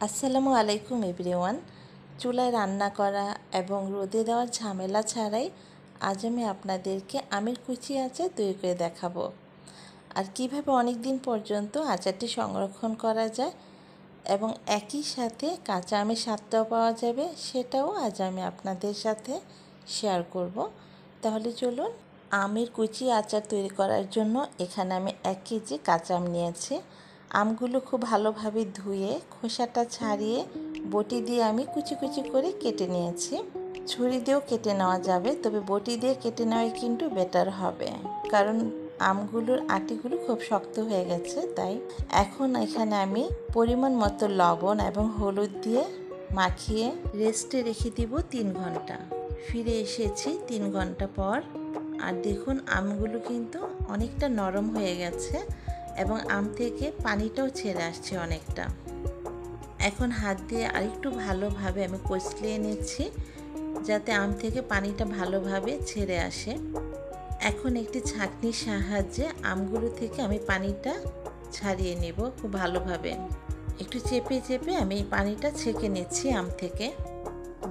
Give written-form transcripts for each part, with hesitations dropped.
আসসালামু আলাইকুম এভরিওয়ান। চুলায় রান্না করা এবং রোদে দেওয়ার ঝামেলা ছাড়াই আজ আমি আপনাদেরকে আমের কুচি আচার তৈরি করে দেখাবো। আর কিভাবে অনেক দিন পর্যন্ত আচারটি সংরক্ষণ করা যায় এবং একই সাথে কাঁচা আমের স্বাদটাও পাওয়া যাবে, সেটাও আজ আমি আপনাদের সাথে শেয়ার করব। তাহলে চলুন। আমের কুচি আচার তৈরি করার জন্য এখানে আমি 1 কেজি কাঁচা আম নিয়েছি। আমগুলো খুব ভালোভাবে ধুয়ে খোসাটা ছাড়িয়ে বটি দিয়ে আমি কুচি কুচি করে কেটে নিয়েছি। ছুরি দিয়েও কেটে নেওয়া যাবে, তবে বটি দিয়ে কেটে নেওয়াই কিন্তু বেটার হবে, কারণ আমগুলোর আটিগুলো খুব শক্ত হয়ে গেছে। তাই এখন এখানে আমি পরিমাণ মতো লবণ এবং হলুদ দিয়ে মাখিয়ে রেস্টে রেখে দিব 3 ঘন্টা। ফিরে এসেছি 3 ঘন্টা পর। আর দেখুন, আমগুলো কিন্তু অনেকটা নরম হয়ে গেছে এবং আম থেকে পানিটাও ছেড়ে আসছে অনেকটা। এখন হাত দিয়ে আরেকটু ভালোভাবে আমি কচলিয়ে নিচ্ছি, যাতে আম থেকে পানিটা ভালোভাবে ছেড়ে আসে। এখন একটি ছাঁকনির সাহায্যে আমগুলো থেকে আমি পানিটা ছাড়িয়ে নেব খুব ভালোভাবে। একটু চেপে চেপে আমি পানিটা ছেঁকে নিচ্ছি আম থেকে।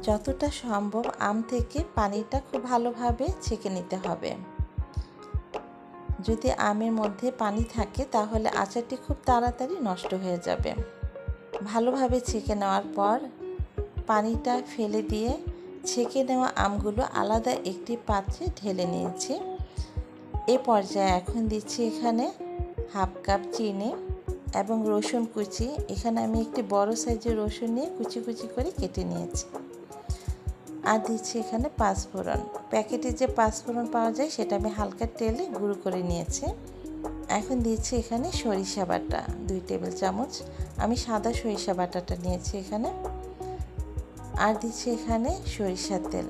যতটা সম্ভব আম থেকে পানিটা খুব ভালোভাবে ছেঁকে নিতে হবে। যদি আমের মধ্যে পানি থাকে তাহলে আচারটি খুব তাড়াতাড়ি নষ্ট হয়ে যাবে। ভালোভাবে ছেঁকে নেওয়ার পর পানিটা ফেলে দিয়ে ছেঁকে নেওয়া আমগুলো আলাদা একটি পাত্রে ঢেলে নিয়েছি। এ পর্যায়ে এখন দিচ্ছি এখানে হাফ কাপ চিনি এবং রসুন কুচি। এখানে আমি একটি বড় সাইজের রসুন নিয়ে কুচি কুচি করে কেটে নিয়েছি। আর দিচ্ছি এখানে পাঁচফোড়ন। প্যাকেটে যে পাঁচফোড়ন পাওয়া যায় সেটা আমি হালকা তেলে গুঁড়ো করে নিয়েছি। এখন দিচ্ছি এখানে সরিষা বাটা 2 টেবিল চামচ। আমি সাদা সরিষা বাটাটা নিয়েছি এখানে। আর দিচ্ছি এখানে সরিষার তেল।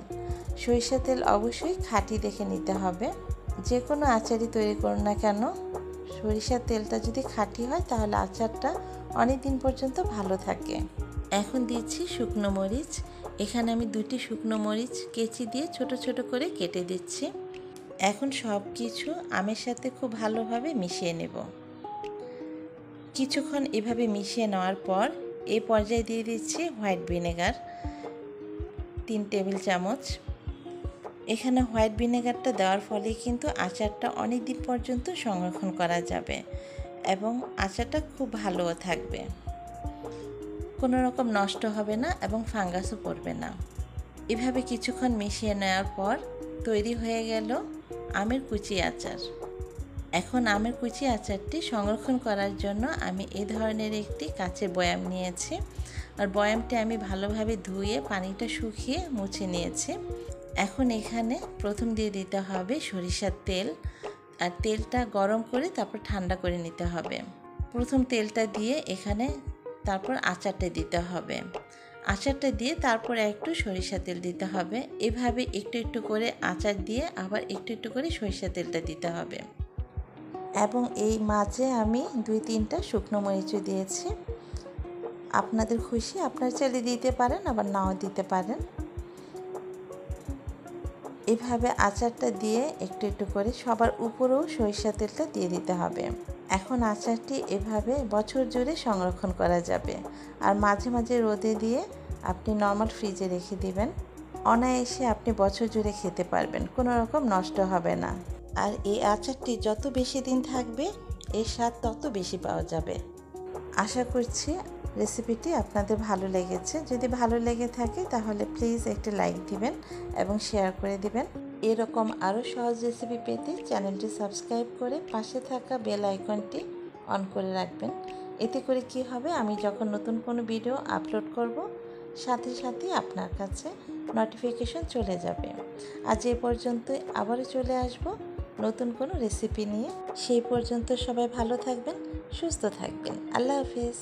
সরিষার তেল অবশ্যই খাঁটি দেখে নিতে হবে। যে কোনো আচারই তৈরি করুন না কেন, সরিষার তেলটা যদি খাঁটি হয় তাহলে আচারটা অনেক দিন পর্যন্ত ভালো থাকে। এখন দিচ্ছি শুকনো মরিচ। এখানে আমি 2টি শুকনো মরিচ কেচি দিয়ে ছোট ছোট করে কেটে দিচ্ছি। এখন সব কিছু আমের সাথে খুব ভালোভাবে মিশিয়ে নেব। কিছুক্ষণ এভাবে মিশিয়ে নেওয়ার পর এই পর্যায়ে দিয়ে দিচ্ছি হোয়াইট ভিনেগার 3 টেবিল চামচ। এখানে হোয়াইট ভিনেগারটা দেওয়ার ফলে কিন্তু আচারটা অনেক দিন পর্যন্ত সংরক্ষণ করা যাবে এবং আচারটা খুব ভালোও থাকবে, কোনো রকম নষ্ট হবে না এবং ফাঙ্গাসও পড়বে না। এভাবে কিছুক্ষণ মিশিয়ে নেওয়ার পর তৈরি হয়ে গেল আমের কুচি আচার। এখন আমের কুচি আচারটি সংরক্ষণ করার জন্য আমি এই ধরনের একটি কাচের বয়াম নিয়েছি। আর বয়ামটি আমি ভালোভাবে ধুয়ে পানিটা শুকিয়ে মুছে নিয়েছি। এখন এখানে প্রথম দিয়ে দিতে হবে সরিষার তেল। আর তেলটা গরম করে তারপর ঠান্ডা করে নিতে হবে। প্রথম তেলটা দিয়ে এখানে তারপর আচারটা দিতে হবে। আচারটা দিয়ে তারপর একটু সরিষা তেল দিতে হবে। এভাবে একটু একটু করে আচার দিয়ে আবার একটু একটু করে সরিষা তেলটা দিতে হবে। এবং এই মাঝে আমি 2-3টা শুকনো মরিচও দিয়েছি। আপনাদের খুশি, আপনারা চাইলে দিতে পারেন, আবার নাও দিতে পারেন। এভাবে আচারটা দিয়ে একটু একটু করে সবার উপরেও সরিষা তেলটা দিয়ে দিতে হবে। এখন আচারটি এভাবে বছর জুড়ে সংরক্ষণ করা যাবে। আর মাঝে মাঝে রোদে দিয়ে আপনি নর্মাল ফ্রিজে রেখে দিবেন। অনায়াসে আপনি বছর জুড়ে খেতে পারবেন, কোনো রকম নষ্ট হবে না। আর এই আচারটি যত বেশি দিন থাকবে এর স্বাদ তত বেশি পাওয়া যাবে। আশা করছি রেসিপিটি আপনাদের ভালো লেগেছে। যদি ভালো লেগে থাকে তাহলে প্লিজ একটি লাইক দিবেন এবং শেয়ার করে দিবেন। এরকম আরও সহজ রেসিপি পেতে চ্যানেলটি সাবস্ক্রাইব করে পাশে থাকা বেল আইকনটি অন করে রাখবেন। এতে করে কি হবে, আমি যখন নতুন কোনো ভিডিও আপলোড করব সাথে সাথে আপনার কাছে নোটিফিকেশন চলে যাবে। আজ এ পর্যন্তই, আবারও চলে আসব নতুন কোনো রেসিপি নিয়ে। সেই পর্যন্ত সবাই ভালো থাকবেন, সুস্থ থাকবেন। আল্লাহ হাফিজ।